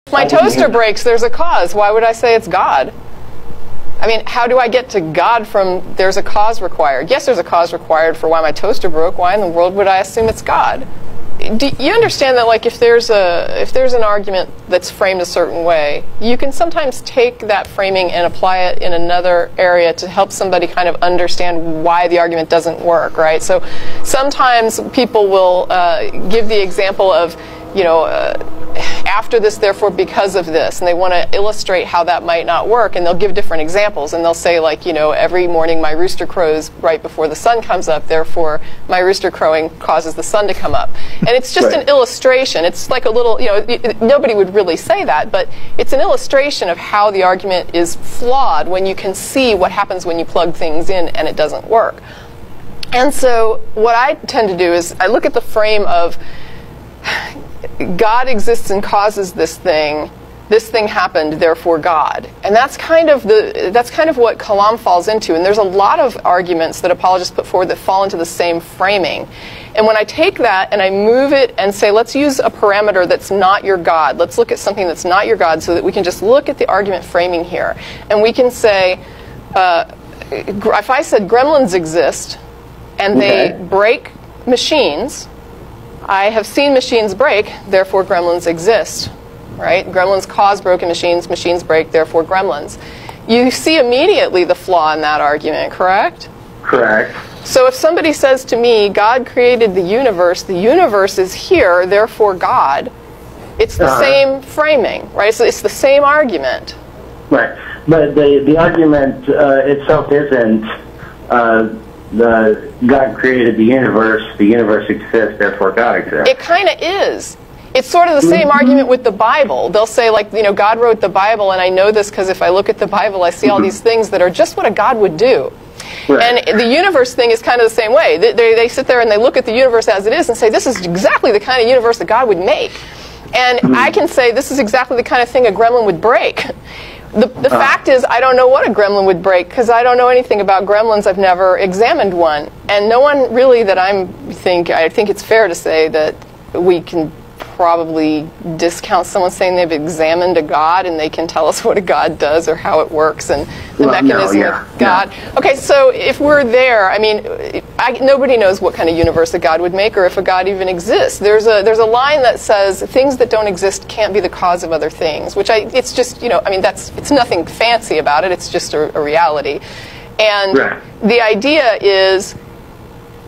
If my toaster breaks, there's a cause. Why would I say it's God? I mean, how do I get to God from there's a cause required? Yes, there's a cause required for why my toaster broke. Why in the world would I assume it's God? Do you understand that, like, if there's an argument that's framed a certain way, you can sometimes take that framing and apply it in another area to help somebody kind of understand why the argument doesn't work, right? So sometimes people will give the example of, you know, after this, therefore, because of this, and they want to illustrate how that might not work, and they'll give different examples, and they'll say, like, you know, every morning my rooster crows right before the sun comes up, therefore my rooster crowing causes the sun to come up. And it's just an illustration. It's like a little, you know, nobody would really say that, but it's an illustration of how the argument is flawed when you can see what happens when you plug things in and it doesn't work. And so what I tend to do is I look at the frame of God exists and causes this thing happened, therefore God. And that's kind of what Kalam falls into. And there's a lot of arguments that apologists put forward that fall into the same framing. And when I take that and I move it and say, let's use a parameter that's not your God. Let's look at something that's not your God so that we can just look at the argument framing here. And we can say, if I said gremlins exist and they break machines, I have seen machines break, therefore gremlins exist, right? Gremlins cause broken machines, machines break, therefore gremlins. You see immediately the flaw in that argument, correct? Correct. So if somebody says to me, God created the universe is here, therefore God, it's the same framing, right? So it's the same argument. Right. But the argument itself isn't God created the universe exists, therefore God exists. It kind of is. It's sort of the same argument with the Bible. They'll say, like, you know, God wrote the Bible, and I know this because if I look at the Bible, I see all these things that are just what a God would do. Right. And the universe thing is kind of the same way. They sit there and they look at the universe as it is and say, this is exactly the kind of universe that God would make. And I can say, this is exactly the kind of thing a gremlin would break. The fact is, I don't know what a gremlin would break because I don't know anything about gremlins. I've never examined one. And no one really that I think it's fair to say that we can probably discount someone saying they've examined a God and they can tell us what a God does or how it works and the mechanism of God. Okay, so if we're there, I mean, nobody knows what kind of universe a God would make or if a God even exists. There's a line that says things that don't exist can't be the cause of other things, which it's just, you know, I mean, it's nothing fancy about it. It's just a reality. And the idea is,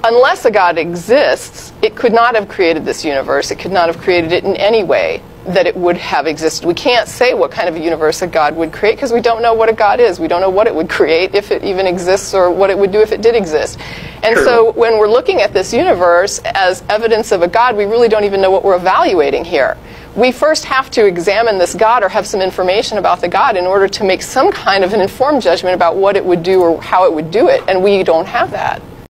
unless a God exists, it could not have created this universe. It could not have created it in any way that it would have existed. We can't say what kind of a universe a God would create because we don't know what a God is. We don't know what it would create if it even exists or what it would do if it did exist. And so when we're looking at this universe as evidence of a God, we really don't even know what we're evaluating here. We first have to examine this God or have some information about the God in order to make some kind of an informed judgment about what it would do or how it would do it, and we don't have that.